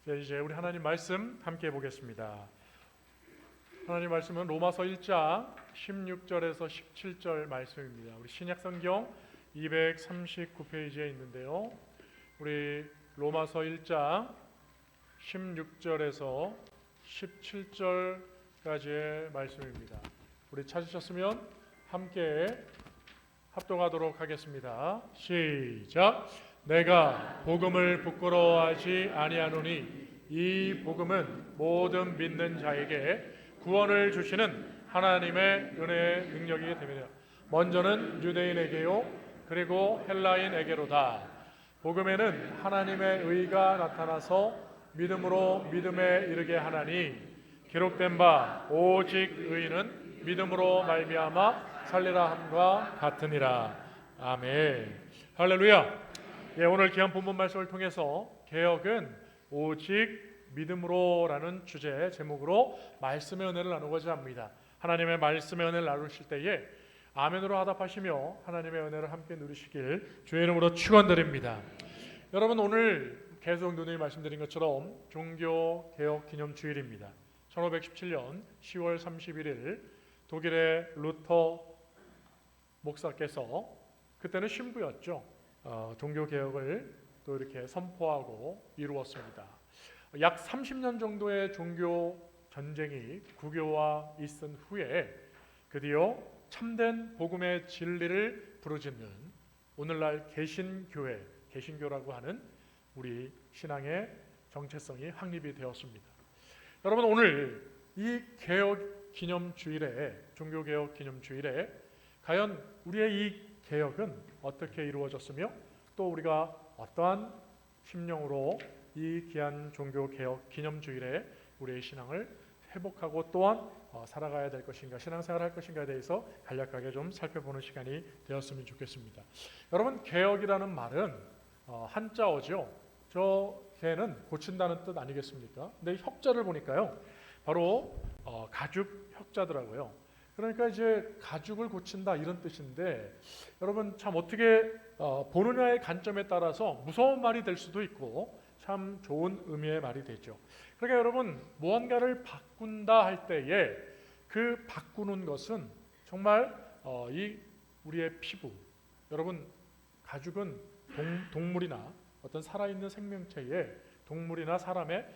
이제 우리 하나님 말씀 함께 보겠습니다. 하나님 말씀은 로마서 1장 16절에서 17절 말씀입니다. 우리 신약성경 239페이지에 있는데요. 우리 로마서 1장 16절에서 17절까지의 말씀입니다. 우리 찾으셨으면 함께 합독하도록 하겠습니다. 시작. 내가 복음을 부끄러워하지 아니하노니 이 복음은 모든 믿는 자에게 구원을 주시는 하나님의 은혜의 능력이기 때문이다. 먼저는 유대인에게요 그리고 헬라인에게로다. 복음에는 하나님의 의가 나타나서 믿음으로 믿음에 이르게 하나니 기록된 바 오직 의인은 믿음으로 말미암아 살리라 함과 같으니라. 아멘. 할렐루야. 오늘 귀한 본문 말씀을 통해서 개혁은 오직 믿음으로라는 주제 제목으로 말씀의 은혜를 나누고자 합니다. 하나님의 말씀의 은혜를 나누실 때에 아멘으로 화답하시며 하나님의 은혜를 함께 누리시길 주의 이름으로 축원드립니다. 여러분, 오늘 계속 누누이 말씀드린 것처럼 종교개혁 기념주일입니다. 1517년 10월 31일 독일의 루터 목사께서, 그때는 신부였죠, 종교개혁을 또 이렇게 선포하고 이루었습니다. 약 30년 정도의 종교 전쟁이 국교와 있은 후에 드디어 참된 복음의 진리를 부르짖는 오늘날 개신교회, 개신교라고 하는 우리 신앙의 정체성이 확립이 되었습니다. 여러분, 오늘 이 개혁 기념주일에, 종교개혁 기념주일에 과연 우리의 이 개혁은 어떻게 이루어졌으며 또 우리가 어떠한 심령으로 이 귀한 종교개혁 기념주일에 우리의 신앙을 회복하고 또한 살아가야 될 것인가, 신앙생활을 할 것인가에 대해서 간략하게 좀 살펴보는 시간이 되었으면 좋겠습니다. 여러분, 개혁이라는 말은 한자어죠. 저 개는 고친다는 뜻 아니겠습니까? 근데 혁자를 보니까요, 바로 가죽 혁자더라고요. 그러니까 이제 가죽을 고친다 이런 뜻인데, 여러분 참 어떻게 보느냐의 관점에 따라서 무서운 말이 될 수도 있고 참 좋은 의미의 말이 되죠. 그러니까 여러분, 무언가를 바꾼다 할 때에 그 바꾸는 것은 정말 이 우리의 피부, 여러분 가죽은 동물이나 어떤 살아있는 생명체의 동물이나 사람의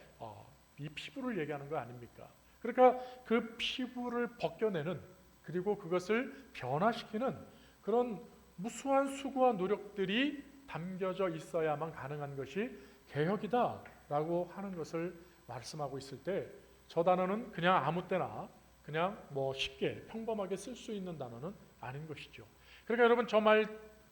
이 피부를 얘기하는 거 아닙니까? 그러니까 그 피부를 벗겨내는, 그리고 그것을 변화시키는 그런 무수한 수고와 노력들이 담겨져 있어야만 가능한 것이 개혁이다라고 하는 것을 말씀하고 있을 때, 저 단어는 그냥 아무 때나 그냥 쉽게 평범하게 쓸 수 있는 단어는 아닌 것이죠. 그러니까 여러분, 저 말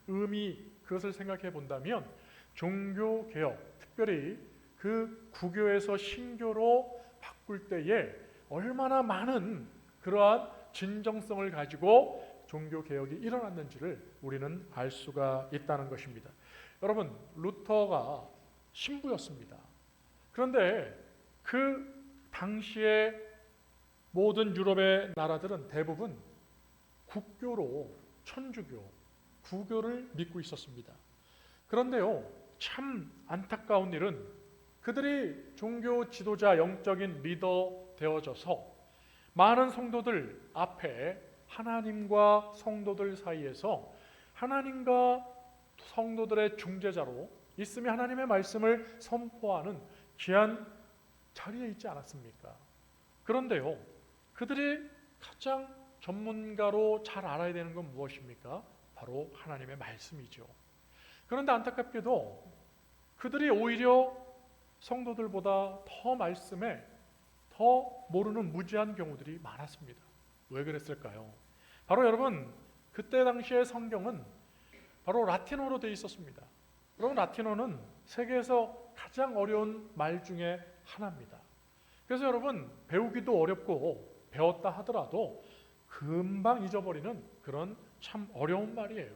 의미, 그것을 생각해 본다면 종교개혁, 특별히 그 구교에서 신교로 바꿀 때에 얼마나 많은 그러한 진정성을 가지고 종교개혁이 일어났는지를 우리는 알 수가 있다는 것입니다. 여러분, 루터가 신부였습니다. 그런데 그 당시에 모든 유럽의 나라들은 대부분 국교로, 천주교, 구교를 믿고 있었습니다. 그런데요, 참 안타까운 일은 그들이 종교 지도자, 영적인 리더 되어져서 많은 성도들 앞에 하나님과 성도들 사이에서 하나님과 성도들의 중재자로 있으며 하나님의 말씀을 선포하는 귀한 자리에 있지 않았습니까? 그런데요, 그들이 가장 전문가로 잘 알아야 되는 건 무엇입니까? 바로 하나님의 말씀이죠. 그런데 안타깝게도 그들이 오히려 성도들보다 더 말씀에 더 모르는 무지한 경우들이 많았습니다. 왜 그랬을까요? 바로 여러분, 그때 당시의 성경은 바로 라틴어로 되어 있었습니다. 여러분, 라틴어는 세계에서 가장 어려운 말 중에 하나입니다. 그래서 여러분, 배우기도 어렵고 배웠다 하더라도 금방 잊어버리는 그런 참 어려운 말이에요.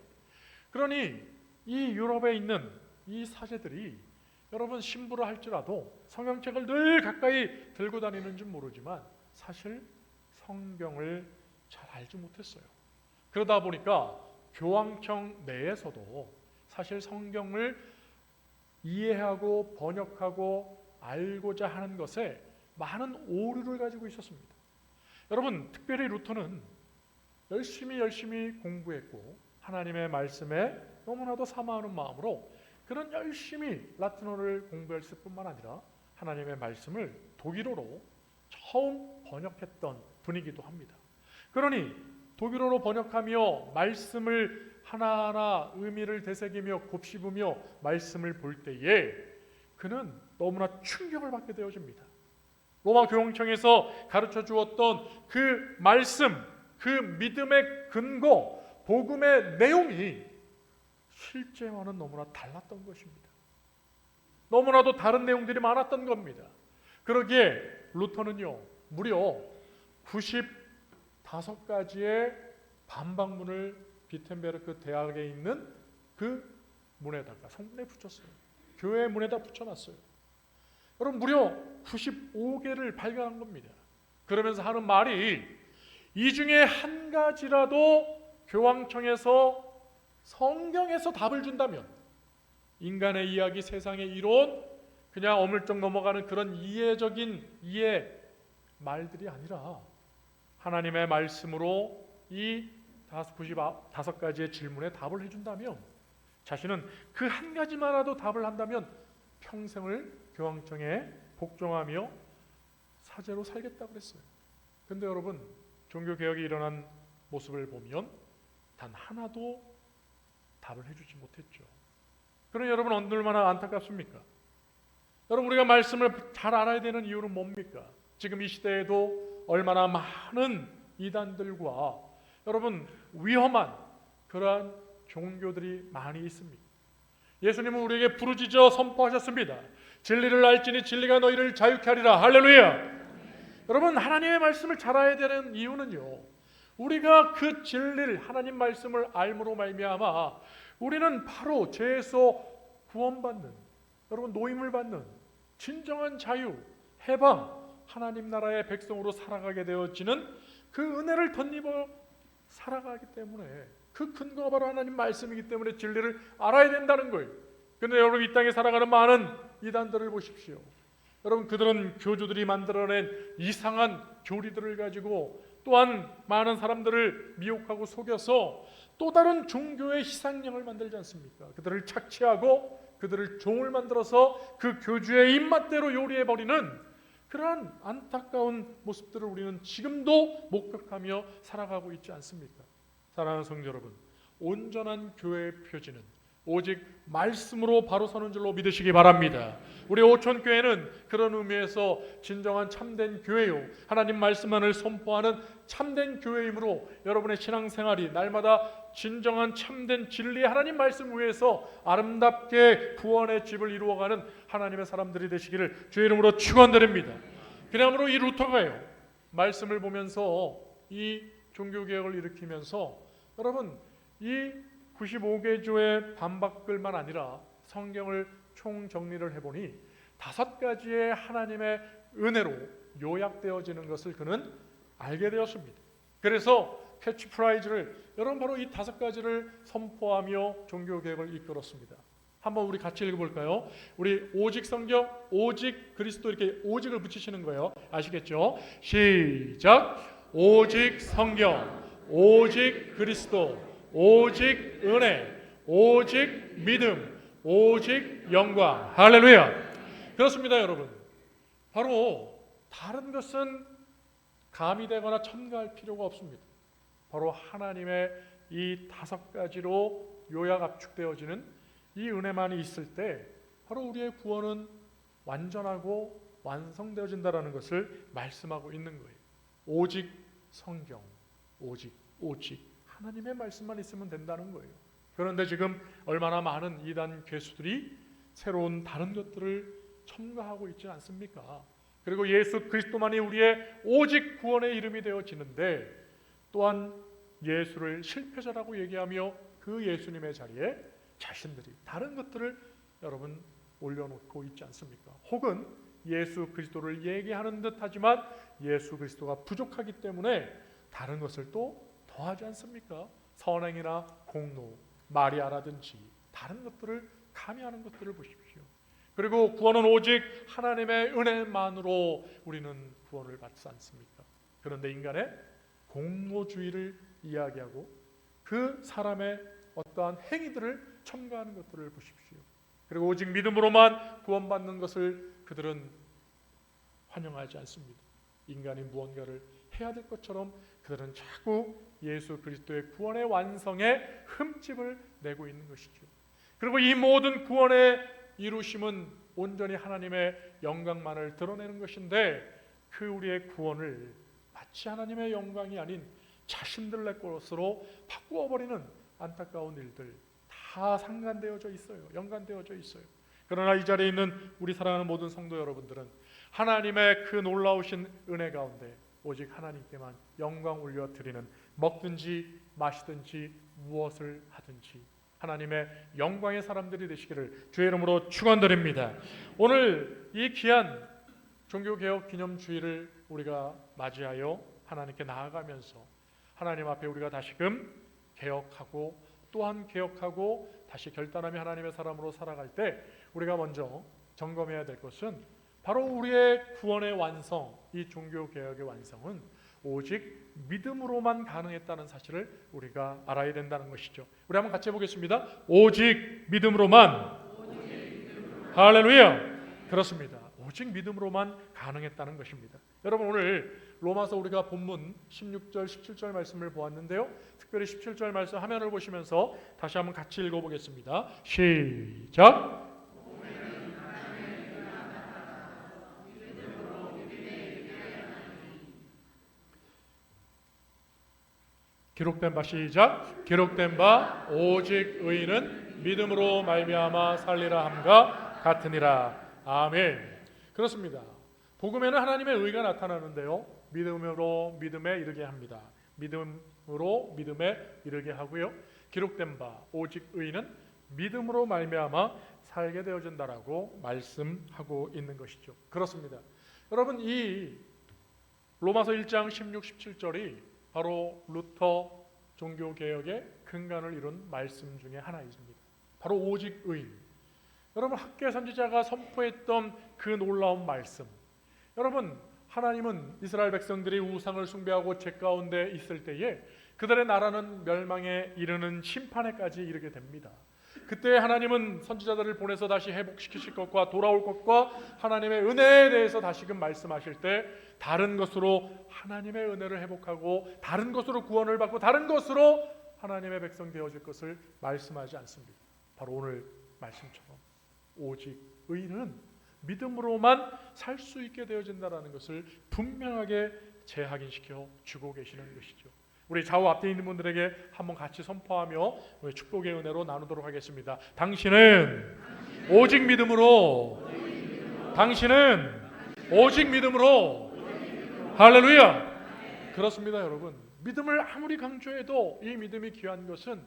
그러니 이 유럽에 있는 이 사제들이, 여러분 신부를 할지라도 성경책을 늘 가까이 들고 다니는지 모르지만 사실 성경을 잘 알지 못했어요. 그러다 보니까 교황청 내에서도 사실 성경을 이해하고 번역하고 알고자 하는 것에 많은 오류를 가지고 있었습니다. 여러분, 특별히 루터는 열심히 공부했고 하나님의 말씀에 너무나도 사모하는 마음으로 그런 열심히 라틴어를 공부했을 뿐만 아니라 하나님의 말씀을 독일어로 처음 번역했던 분이기도 합니다. 그러니 독일어로 번역하며 말씀을 하나하나 의미를 되새기며 곱씹으며 말씀을 볼 때에 그는 너무나 충격을 받게 되어집니다. 로마 교황청에서 가르쳐 주었던 그 말씀, 그 믿음의 근거, 복음의 내용이 실제와는 너무나 달랐던 것입니다. 너무나도 다른 내용들이 많았던 겁니다. 그러기에 루터는요, 무려 95가지의 반박문을 비텐베르크 대학에 있는 그 문에다가 성문에 붙였어요. 교회 문에다 붙여놨어요. 여러분, 무려 95개를 발견한 겁니다. 그러면서 하는 말이 이 중에 한 가지라도 교황청에서 성경에서 답을 준다면 인간의 이야기, 세상의 이론, 그냥 어물쩍 넘어가는 그런 이해적인 말들이 아니라 하나님의 말씀으로 이 95가지의 질문에 답을 해준다면 자신은 그 한 가지만이라도 답을 한다면 평생을 교황청에 복종하며 사제로 살겠다고 그랬어요. 그런데 여러분, 종교개혁이 일어난 모습을 보면 단 하나도 답을 해주지 못했죠. 그러니 여러분, 얼마나 안타깝습니까? 여러분, 우리가 말씀을 잘 알아야 되는 이유는 뭡니까? 지금 이 시대에도 얼마나 많은 이단들과 여러분 위험한 그러한 종교들이 많이 있습니다. 예수님은 우리에게 부르짖어 선포하셨습니다. 진리를 알지니 진리가 너희를 자유케 하리라. 할렐루야. 여러분, 하나님의 말씀을 잘 알아야 되는 이유는요, 우리가 그 진리를, 하나님 말씀을 알므로 말미암아 우리는 바로 죄에서 구원받는, 여러분 노임을 받는 진정한 자유, 해방, 하나님 나라의 백성으로 살아가게 되어지는 그 은혜를 덧입어 살아가기 때문에 그 근거가 바로 하나님 말씀이기 때문에 진리를 알아야 된다는 거예요. 그런데 여러분, 이 땅에 살아가는 많은 이단들을 보십시오. 여러분, 그들은 교주들이 만들어낸 이상한 교리들을 가지고 또한 많은 사람들을 미혹하고 속여서 또 다른 종교의 희상양을 만들지 않습니까? 그들을 착취하고 그들을 종을 만들어서 그 교주의 입맛대로 요리해버리는 그러한 안타까운 모습들을 우리는 지금도 목격하며 살아가고 있지 않습니까? 사랑하는 성도 여러분, 온전한 교회의 표지는 오직 말씀으로 바로 서는 줄로 믿으시기 바랍니다. 우리 오촌교회는 그런 의미에서 진정한 참된 교회요, 하나님 말씀만을 선포하는 참된 교회이므로 여러분의 신앙생활이 날마다 진정한 참된 진리의 하나님 말씀 위에서 아름답게 구원의 집을 이루어가는 하나님의 사람들이 되시기를 주의 이름으로 축원드립니다. 그러므로 이 루터가요, 말씀을 보면서 이 종교개혁을 일으키면서 여러분, 이 95개 조의 반박글만 아니라 성경을 총정리를 해보니 5가지의 하나님의 은혜로 요약되어지는 것을 그는 알게 되었습니다. 그래서 캐치프라이즈를, 여러분 바로 이 5가지를 선포하며 종교개혁을 이끌었습니다. 한번 우리 같이 읽어볼까요? 우리 오직 성경, 오직 그리스도, 이렇게 오직을 붙이시는 거예요. 아시겠죠? 시작! 오직 성경, 오직 그리스도, 오직 은혜, 오직 믿음, 오직 영광. 할렐루야. 그렇습니다, 여러분. 바로 다른 것은 가미되거나 첨가할 필요가 없습니다. 바로 하나님의 이 5가지로 요약 압축되어지는 이 은혜만이 있을 때 바로 우리의 구원은 완전하고 완성되어진다라는 것을 말씀하고 있는 거예요. 오직 성경, 오직 하나님의 말씀만 있으면 된다는 거예요. 그런데 지금 얼마나 많은 이단 괴수들이 새로운 다른 것들을 첨가하고 있지 않습니까? 그리고 예수 그리스도만이 우리의 오직 구원의 이름이 되어지는데 또한 예수를 실패자라고 얘기하며 그 예수님의 자리에 자신들이 다른 것들을 여러분 올려놓고 있지 않습니까? 혹은 예수 그리스도를 얘기하는 듯하지만 예수 그리스도가 부족하기 때문에 다른 것을 또 더하지 않습니까? 선행이나 공로, 마리아라든지 다른 것들을 가미하는 것들을 보십시오. 그리고 구원은 오직 하나님의 은혜만으로 우리는 구원을 받지 않습니까? 그런데 인간의 공로주의를 이야기하고 그 사람의 어떠한 행위들을 첨가하는 것들을 보십시오. 그리고 오직 믿음으로만 구원받는 것을 그들은 환영하지 않습니다. 인간이 무언가를 해야 될 것처럼 그들은 자꾸 예수 그리스도의 구원의 완성에 흠집을 내고 있는 것이죠. 그리고 이 모든 구원의 이루심은 온전히 하나님의 영광만을 드러내는 것인데 그 우리의 구원을 마치 하나님의 영광이 아닌 자신들의 것으로 바꾸어 버리는 안타까운 일들 다 상관되어져 있어요. 연관되어져 있어요. 그러나 이 자리에 있는 우리 사랑하는 모든 성도 여러분들은 하나님의 그 놀라우신 은혜 가운데 오직 하나님께만 영광 올려드리는 먹든지 마시든지 무엇을 하든지 하나님의 영광의 사람들이 되시기를 주의 이름으로 축원드립니다. 오늘 이 귀한 종교개혁 기념주의를 우리가 맞이하여 하나님께 나아가면서 하나님 앞에 우리가 다시금 개혁하고 또한 개혁하고 다시 결단하며 하나님의 사람으로 살아갈 때 우리가 먼저 점검해야 될 것은 바로 우리의 구원의 완성, 이 종교개혁의 완성은 오직 믿음으로만 가능했다는 사실을 우리가 알아야 된다는 것이죠. 우리 한번 같이 해보겠습니다. 오직 믿음으로만. 할렐루야. 그렇습니다. 오직 믿음으로만 가능했다는 것입니다. 여러분 오늘 로마서 우리가 본문 16절 17절 말씀을 보았는데요. 특별히 17절 말씀 화면을 보시면서 다시 한번 같이 읽어보겠습니다. 시작. 기록된 바 시작. 기록된 바 오직 의인은 믿음으로 말미암아 살리라 함과 같으니라. 아멘. 그렇습니다. 복음에는 하나님의 의가 나타나는데요. 믿음으로 믿음에 이르게 합니다. 믿음으로 믿음에 이르게 하고요. 기록된 바 오직 의인은 믿음으로 말미암아 살게 되어진다라고 말씀하고 있는 것이죠. 그렇습니다. 여러분 이 로마서 1장 16, 17절이 바로 루터 종교개혁의 근간을 이룬 말씀 중에 하나입니다. 바로 오직 의인. 여러분 학계 선지자가 선포했던 그 놀라운 말씀. 여러분 하나님은 이스라엘 백성들이 우상을 숭배하고 죄 가운데 있을 때에 그들의 나라는 멸망에 이르는 심판에까지 이르게 됩니다. 그때 하나님은 선지자들을 보내서 다시 회복시키실 것과 돌아올 것과 하나님의 은혜에 대해서 다시금 말씀하실 때 다른 것으로 하나님의 은혜를 회복하고 다른 것으로 구원을 받고 다른 것으로 하나님의 백성 되어질 것을 말씀하지 않습니다. 바로 오늘 말씀처럼 오직 의인은 믿음으로만 살 수 있게 되어진다는 것을 분명하게 재확인시켜 주고 계시는 것이죠. 우리 좌우 앞에 있는 분들에게 한번 같이 선포하며 우리 축복의 은혜로 나누도록 하겠습니다. 당신은 오직 믿음으로, 당신은 오직 믿음으로. 할렐루야. 그렇습니다. 여러분 믿음을 아무리 강조해도 이 믿음이 귀한 것은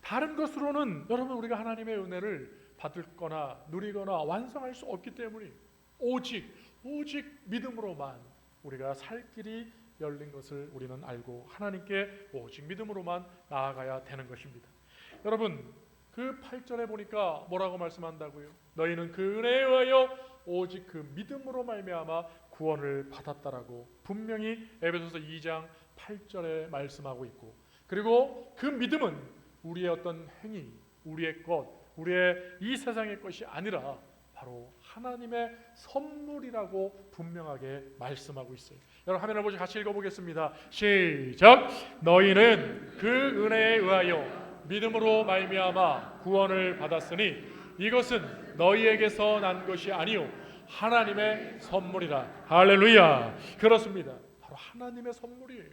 다른 것으로는 여러분 우리가 하나님의 은혜를 받을 거나 누리거나 완성할 수 없기 때문에 오직 믿음으로만 우리가 살 길이 열린 것을 우리는 알고 하나님께 오직 믿음으로만 나아가야 되는 것입니다. 여러분 그 8절에 보니까 뭐라고 말씀한다고요? 너희는 그 은혜에 의하여 오직 그 믿음으로 말미암아 구원을 받았다라고 분명히 에베소서 2장 8절에 말씀하고 있고, 그리고 그 믿음은 우리의 어떤 행위, 우리의 것, 우리의 이 세상의 것이 아니라 바로 하나님의 선물이라고 분명하게 말씀하고 있어요. 여러분 화면을 보시 같이 읽어보겠습니다. 시작. 너희는 그 은혜에 의하여 믿음으로 말미암아 구원을 받았으니 이것은 너희에게서 난 것이 아니요 하나님의 선물이라. 할렐루야. 그렇습니다. 바로 하나님의 선물이에요.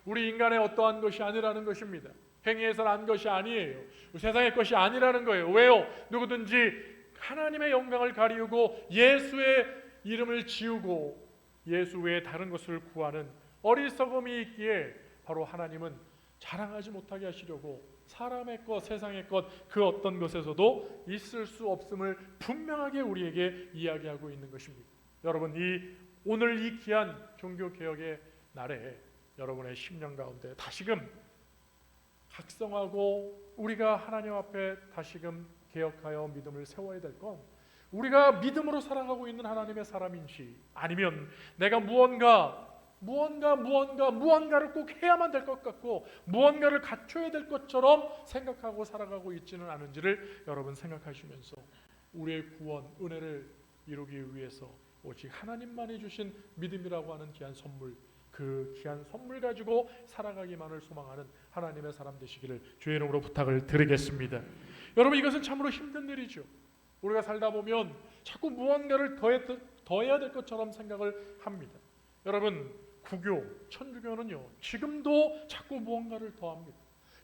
우리 인간의 어떠한 것이 아니라는 것입니다. 행위에서 난 것이 아니에요. 세상의 것이 아니라는 거예요. 왜요? 누구든지 하나님의 영광을 가리우고 예수의 이름을 지우고 예수 외에 다른 것을 구하는 어리석음이 있기에 바로 하나님은 자랑하지 못하게 하시려고 사람의 것, 세상의 것, 그 어떤 것에서도 있을 수 없음을 분명하게 우리에게 이야기하고 있는 것입니다. 여러분 오늘 이 귀한 종교개혁의 날에 여러분의 심령 가운데 다시금 각성하고 우리가 하나님 앞에 다시금 개혁하여 믿음을 세워야 될 건 우리가 믿음으로 살아가고 있는 하나님의 사람인지, 아니면 내가 무언가를 꼭 해야만 될 것 같고 무언가를 갖춰야 될 것처럼 생각하고 살아가고 있지는 않은지를 여러분 생각하시면서 우리의 구원, 은혜를 이루기 위해서 오직 하나님만이 주신 믿음이라고 하는 귀한 선물, 그 귀한 선물 가지고 살아가기만을 소망하는 하나님의 사람 되시기를 주의 이름으로 부탁을 드리겠습니다. 여러분, 이것은 참으로 힘든 일이죠. 우리가 살다 보면 자꾸 무언가를 더해야 될 것처럼 생각을 합니다. 여러분, 구교, 천주교는요 지금도 자꾸 무언가를 더합니다.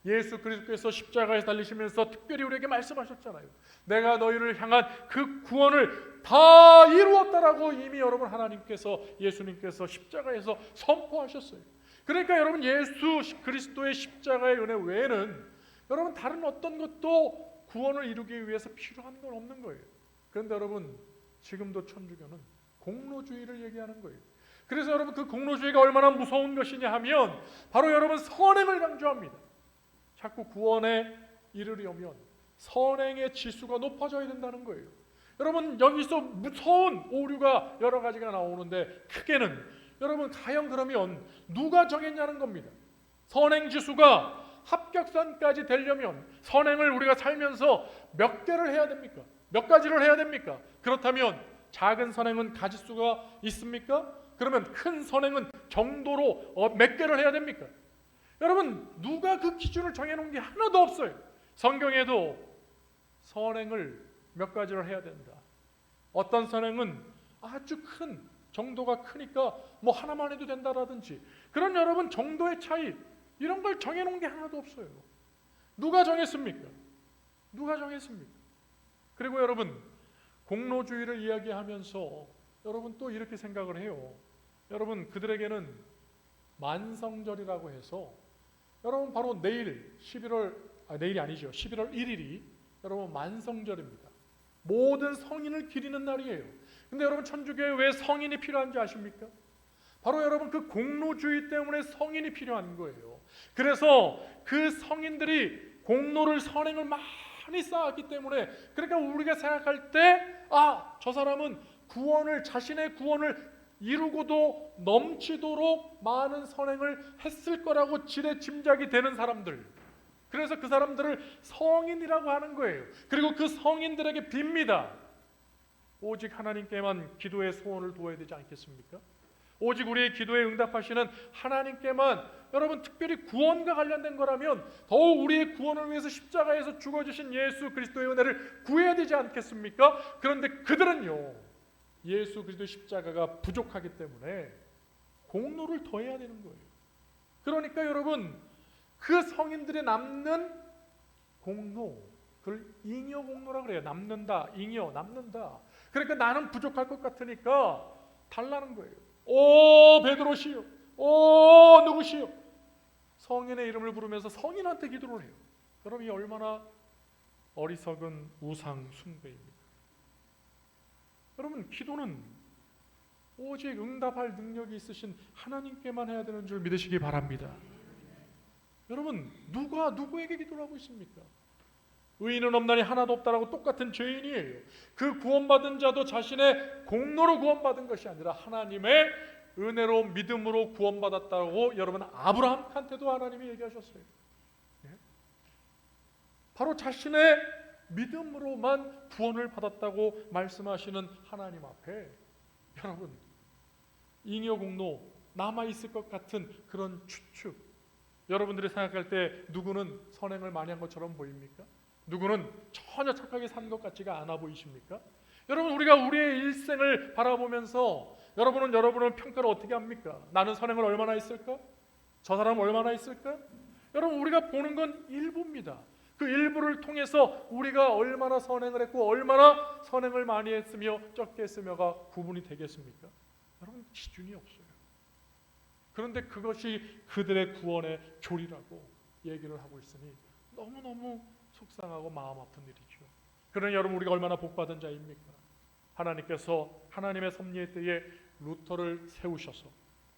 예수 그리스도께서 십자가에 달리시면서 특별히 우리에게 말씀하셨잖아요. 내가 너희를 향한 그 구원을 다 이루었다라고 이미 여러분 하나님께서, 예수님께서 십자가에서 선포하셨어요. 그러니까 여러분, 예수 그리스도의 십자가의 은혜 외에는 여러분 다른 어떤 것도 구원을 이루기 위해서 필요한 건 없는 거예요. 그런데 여러분, 지금도 천주교는 공로주의를 얘기하는 거예요. 그래서 여러분, 그 공로주의가 얼마나 무서운 것이냐 하면 바로 여러분 선행을 강조합니다. 자꾸 구원에 이르려면 선행의 지수가 높아져야 된다는 거예요. 여러분, 여기서 무서운 오류가 여러 가지가 나오는데 크게는 여러분 과연 그러면 누가 정했냐는 겁니다. 선행 지수가 합격선까지 되려면 선행을 우리가 살면서 몇 개를 해야 됩니까? 몇 가지를 해야 됩니까? 그렇다면 작은 선행은 가질 수가 있습니까? 그러면 큰 선행은 정도로 몇 개를 해야 됩니까? 여러분, 누가 그 기준을 정해놓은 게 하나도 없어요. 성경에도 선행을 몇 가지를 해야 된다. 어떤 선행은 아주 큰, 정도가 크니까 뭐 하나만 해도 된다라든지, 그런 여러분 정도의 차이, 이런 걸 정해놓은 게 하나도 없어요. 누가 정했습니까? 누가 정했습니까? 그리고 여러분, 공로주의를 이야기하면서 여러분 또 이렇게 생각을 해요. 여러분, 그들에게는 만성절이라고 해서 여러분 바로 내일 11월 1일이 여러분 만성절입니다. 모든 성인을 기리는 날이에요. 근데 여러분, 천주교에 왜 성인이 필요한지 아십니까? 바로 여러분 그 공로주의 때문에 성인이 필요한 거예요. 그래서 그 성인들이 공로를, 선행을 많이 쌓았기 때문에, 그러니까 우리가 생각할 때 저 사람은 자신의 구원을 이루고도 넘치도록 많은 선행을 했을 거라고 지레짐작이 되는 사람들, 그래서 그 사람들을 성인이라고 하는 거예요. 그리고 그 성인들에게 빕니다. 오직 하나님께만 기도의 소원을 두어야 되지 않겠습니까? 오직 우리의 기도에 응답하시는 하나님께만, 여러분 특별히 구원과 관련된 거라면 더욱 우리의 구원을 위해서 십자가에서 죽어주신 예수 그리스도의 은혜를 구해야 되지 않겠습니까? 그런데 그들은요, 예수 그리스도의 십자가가 부족하기 때문에 공로를 더해야 되는 거예요. 그러니까 여러분, 그 성인들이 남는 공로, 그걸 잉여 공로라고 그래요. 남는다, 잉여, 남는다. 그러니까 나는 부족할 것 같으니까 달라는 거예요. 오 베드로시요, 오 누구시요, 성인의 이름을 부르면서 성인한테 기도를 해요. 그럼 이 얼마나 어리석은 우상 숭배입니까? 여러분, 기도는 오직 응답할 능력이 있으신 하나님께만 해야 되는 줄 믿으시기 바랍니다. 여러분, 누가 누구에게 기도를 하고 있습니까? 의인은 없나니 하나도 없다라고 똑같은 죄인이에요. 그 구원받은 자도 자신의 공로로 구원받은 것이 아니라 하나님의 은혜로, 믿음으로 구원받았다고 여러분 아브라함한테도 하나님이 얘기하셨어요. 바로 자신의 믿음으로만 구원을 받았다고 말씀하시는 하나님 앞에 여러분, 잉여 공로 남아있을 것 같은 그런 추측, 여러분들이 생각할 때 누구는 선행을 많이 한 것처럼 보입니까? 누구는 전혀 착하게 산 것 같지가 않아 보이십니까? 여러분, 우리가 우리의 일생을 바라보면서 여러분은 여러분의 평가를 어떻게 합니까? 나는 선행을 얼마나 했을까? 저 사람은 얼마나 했을까? 여러분, 우리가 보는 건 일부입니다. 그 일부를 통해서 우리가 얼마나 선행을 했고 얼마나 선행을 많이 했으며 적게 했으며가 구분이 되겠습니까? 여러분, 기준이 없어요. 그런데 그것이 그들의 구원의 교리라고 얘기를 하고 있으니 너무너무 속상하고 마음 아픈 일이죠. 그러니 여러분, 우리가 얼마나 복받은 자입니까? 하나님께서 하나님의 섭리의 때에 루터를 세우셔서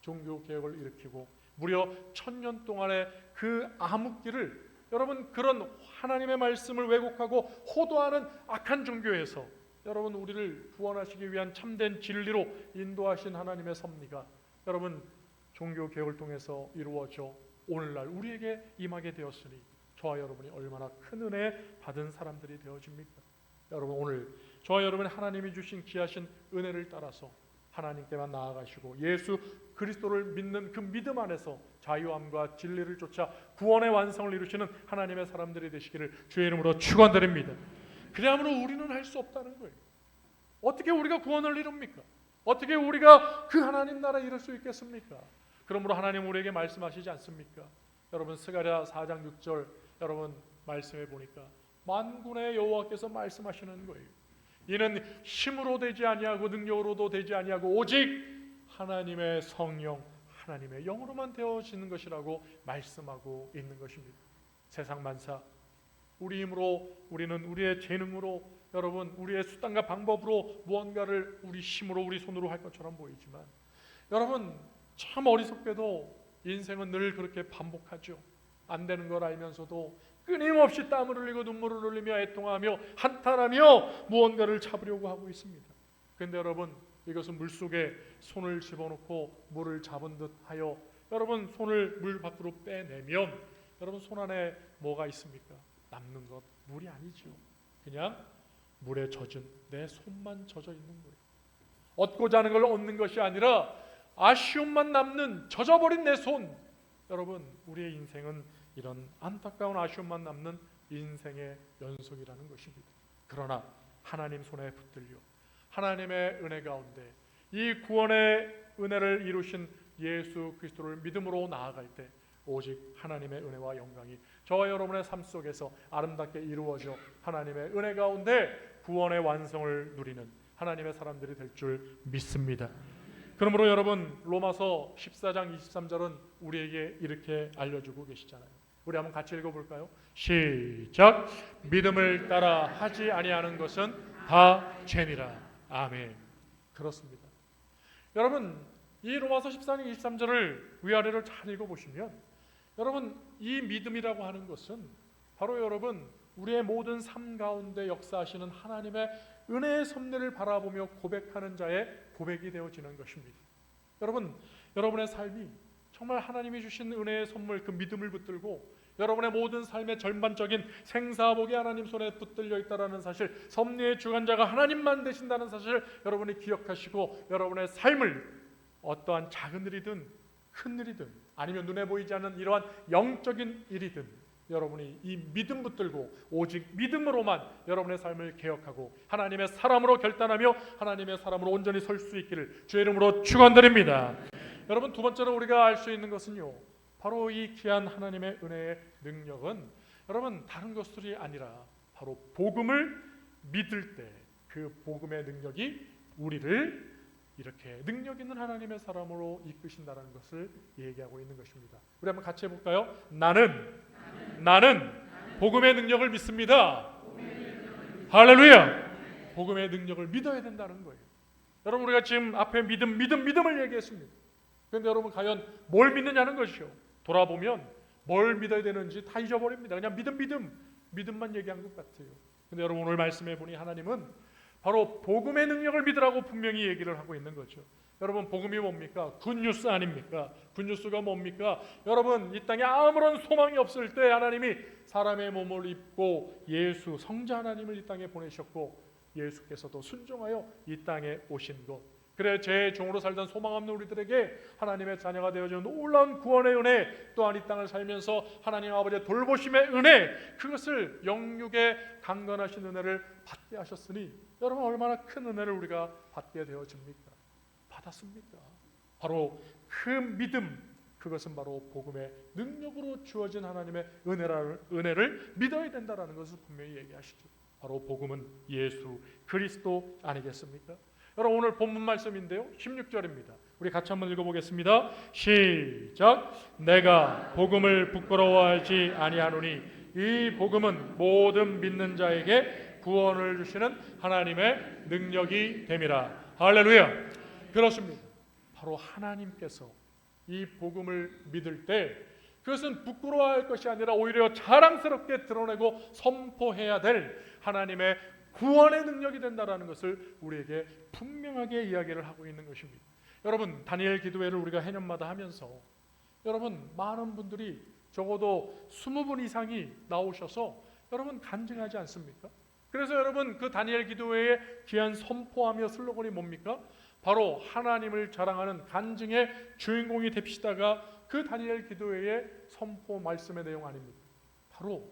종교개혁을 일으키고 무려 1000년 동안의 그 암흑기를 여러분, 그런 하나님의 말씀을 왜곡하고 호도하는 악한 종교에서 여러분 우리를 구원하시기 위한 참된 진리로 인도하신 하나님의 섭리가 여러분 종교 개혁을 통해서 이루어져 오늘날 우리에게 임하게 되었으니 저와 여러분이 얼마나 큰 은혜 받은 사람들이 되어집니까? 여러분 오늘 저와 여러분이 하나님이 주신 귀하신 은혜를 따라서 하나님께만 나아가시고 예수 그리스도를 믿는 그 믿음 안에서 자유함과 진리를 쫓아 구원의 완성을 이루시는 하나님의 사람들이 되시기를 주의 이름으로 축원드립니다. 그야말로 우리는 할 수 없다는 거예요. 어떻게 우리가 구원을 이룹니까? 어떻게 우리가 그 하나님 나라에 이룰 수 있겠습니까? 그러므로 하나님 우리에게 말씀하시지 않습니까? 여러분 스가랴 4장 6절 여러분 말씀해 보니까 만군의 여호와께서 말씀하시는 거예요. 이는 힘으로 되지 아니하고 능력으로도 되지 아니하고 오직 하나님의 성령 하나님의 영으로만 되어지는 것이라고 말씀하고 있는 것입니다. 세상 만사 우리 힘으로 우리는 우리의 재능으로 여러분 우리의 수단과 방법으로 무언가를 우리 힘으로 우리 손으로 할 것처럼 보이지만 여러분 참 어리석게도 인생은 늘 그렇게 반복하죠. 안 되는 걸 알면서도 끊임없이 땀을 흘리고 눈물을 흘리며 애통하며 한탄하며 무언가를 잡으려고 하고 있습니다. 그런데 여러분 이것은 물속에 손을 집어넣고 물을 잡은 듯 하여 여러분 손을 물 밖으로 빼내면 여러분 손 안에 뭐가 있습니까? 남는 것 물이 아니죠. 그냥 물에 젖은 내 손만 젖어 있는 거예요. 얻고자 하는 걸 얻는 것이 아니라 아쉬움만 남는 젖어버린 내 손. 여러분 우리의 인생은 이런 안타까운 아쉬움만 남는 인생의 연속이라는 것입니다. 그러나 하나님 손에 붙들려 하나님의 은혜 가운데 이 구원의 은혜를 이루신 예수 그리스도를 믿음으로 나아갈 때 오직 하나님의 은혜와 영광이 저와 여러분의 삶 속에서 아름답게 이루어져 하나님의 은혜 가운데 구원의 완성을 누리는 하나님의 사람들이 될 줄 믿습니다. 그러므로 여러분 로마서 14장 23절은 우리에게 이렇게 알려주고 계시잖아요. 우리 한번 같이 읽어볼까요? 시작. 믿음을 따라 하지 아니하는 것은 다 죄니라. 아멘. 그렇습니다. 여러분 이 로마서 14장 23절을 위아래로 잘 읽어보시면 여러분 이 믿음이라고 하는 것은 바로 여러분 우리의 모든 삶 가운데 역사하시는 하나님의 은혜의 섭리를 바라보며 고백하는 자의 고백이 되어지는 것입니다. 여러분 여러분의 삶이 정말 하나님이 주신 은혜의 선물 그 믿음을 붙들고 여러분의 모든 삶의 전반적인 생사복이 하나님 손에 붙들려 있다는 사실, 섭리의 주관자가 하나님만 되신다는 사실 여러분이 기억하시고 여러분의 삶을 어떠한 작은 일이든 큰 일이든 아니면 눈에 보이지 않는 이러한 영적인 일이든 여러분이 이 믿음 붙들고 오직 믿음으로만 여러분의 삶을 개혁하고 하나님의 사람으로 결단하며 하나님의 사람으로 온전히 설 수 있기를 주의 이름으로 축원드립니다. 여러분 두 번째로 우리가 알 수 있는 것은요, 바로 이 귀한 하나님의 은혜의 능력은 여러분 다른 것들이 아니라 바로 복음을 믿을 때 그 복음의 능력이 우리를 이렇게 능력 있는 하나님의 사람으로 이끄신다는 것을 얘기하고 있는 것입니다. 우리 한번 같이 해볼까요? 나는 복음의 능력을 믿습니다. 할렐루야. 복음의 능력을 믿어야 된다는 거예요. 여러분 우리가 지금 앞에 믿음을 얘기했습니다. 그런데 여러분 과연 뭘 믿느냐는 것이요. 돌아보면 뭘 믿어야 되는지 다 잊어버립니다. 그냥 믿음만 얘기한 것 같아요. 그런데 여러분 오늘 말씀해 보니 하나님은 바로 복음의 능력을 믿으라고 분명히 얘기를 하고 있는 거죠. 여러분 복음이 뭡니까? 굿뉴스 아닙니까? 굿뉴스가 뭡니까? 여러분 이 땅에 아무런 소망이 없을 때 하나님이 사람의 몸을 입고 예수 성자 하나님을 이 땅에 보내셨고 예수께서도 순종하여 이 땅에 오신 것, 그래 제 종으로 살던 소망 없는 우리들에게 하나님의 자녀가 되어주는 놀라운 구원의 은혜, 또한 이 땅을 살면서 하나님 아버지의 돌보심의 은혜, 그것을 영육의 강건하신 은혜를 받게 하셨으니 여러분 얼마나 큰 은혜를 우리가 받게 되어집니까? 받았습니까? 바로 그 믿음, 그것은 바로 복음의 능력으로 주어진 하나님의 은혜를 믿어야 된다는 것을 분명히 얘기하시죠. 바로 복음은 예수 그리스도 아니겠습니까? 여러분 오늘 본문 말씀인데요, 16절입니다. 우리 같이 한번 읽어보겠습니다. 시작. 내가 복음을 부끄러워하지 아니하노니 이 복음은 모든 믿는 자에게 구원을 주시는 하나님의 능력이 됨이라. 할렐루야. 그렇습니다. 바로 하나님께서 이 복음을 믿을 때 그것은 부끄러워할 것이 아니라 오히려 자랑스럽게 드러내고 선포해야 될 하나님의 구원의 능력이 된다라는 것을 우리에게 분명하게 이야기를 하고 있는 것입니다. 여러분, 다니엘 기도회를 우리가 해년마다 하면서 여러분 많은 분들이 적어도 20분 이상이 나오셔서 여러분 간증하지 않습니까? 그래서 여러분 그 다니엘 기도회의 귀한 선포하며 슬로건이 뭡니까? 바로 하나님을 자랑하는 간증의 주인공이 됩시다가 그 다니엘 기도회의 선포 말씀의 내용 아닙니까? 바로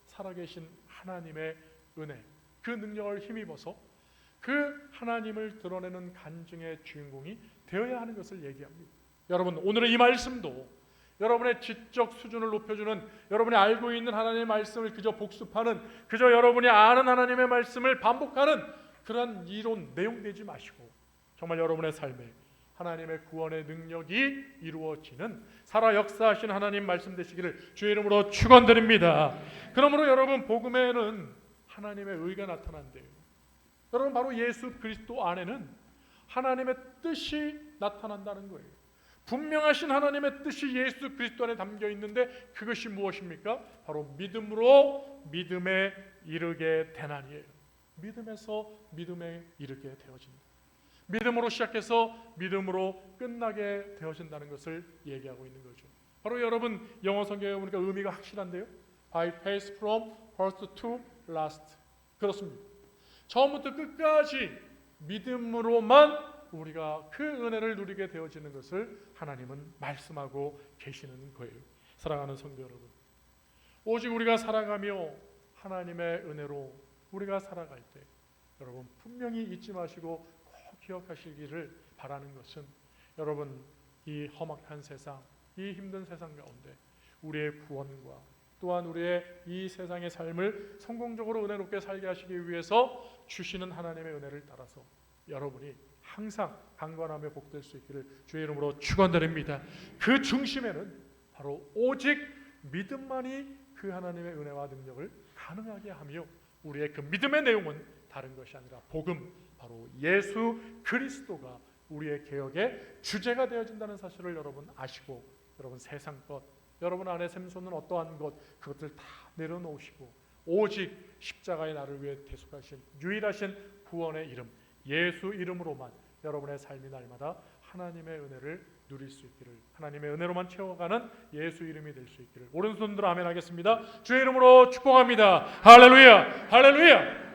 살아계신 하나님의 은혜, 그 능력을 힘입어서 그 하나님을 드러내는 간증의 주인공이 되어야 하는 것을 얘기합니다. 여러분, 오늘의 이 말씀도 여러분의 지적 수준을 높여주는, 여러분이 알고 있는 하나님의 말씀을 그저 복습하는, 그저 여러분이 아는 하나님의 말씀을 반복하는 그런 이론 내용 되지 마시고 정말 여러분의 삶에 하나님의 구원의 능력이 이루어지는 살아 역사하신 하나님 말씀 되시기를 주의 이름으로 축원드립니다. 그러므로 여러분, 복음에는 하나님의 의가 나타난대요. 여러분, 바로 예수 그리스도 안에는 하나님의 뜻이 나타난다는 거예요. 분명하신 하나님의 뜻이 예수 그리스도 안에 담겨 있는데 그것이 무엇입니까? 바로 믿음으로 믿음에 이르게 되나니에요. 믿음에서 믿음에 이르게 되어진다. 믿음으로 시작해서 믿음으로 끝나게 되어진다는 것을 얘기하고 있는 거죠. 바로 여러분 영어 성경에 보니까 의미가 확실한데요. By faith from first to last. 그렇습니다. 처음부터 끝까지 믿음으로만 우리가 그 은혜를 누리게 되어지는 것을 하나님은 말씀하고 계시는 거예요. 사랑하는 성도 여러분, 오직 우리가 살아가며 하나님의 은혜로 우리가 살아갈 때 여러분 분명히 잊지 마시고 꼭 기억하시기를 바라는 것은, 여러분 이 험악한 세상, 이 힘든 세상 가운데 우리의 구원과 또한 우리의 이 세상의 삶을 성공적으로 은혜롭게 살게 하시기 위해서 주시는 하나님의 은혜를 따라서 여러분이 항상 강건하며 복될 수 있기를 주의 이름으로 축원드립니다. 그 중심에는 바로 오직 믿음만이 그 하나님의 은혜와 능력을 가능하게 하며, 우리의 그 믿음의 내용은 다른 것이 아니라 복음, 바로 예수 그리스도가 우리의 개혁의 주제가 되어진다는 사실을 여러분 아시고, 여러분 세상 것, 여러분 안에 샘솟는 어떠한 것, 그것들 다 내려놓으시고 오직 십자가의 나를 위해 대속하신 유일하신 구원의 이름 예수 이름으로만 여러분의 삶이 날마다 하나님의 은혜를 누릴 수 있기를, 하나님의 은혜로만 채워가는 예수 이름이 될 수 있기를. 오른손 들어 아멘 하겠습니다. 주의 이름으로 축복합니다. 할렐루야, 할렐루야.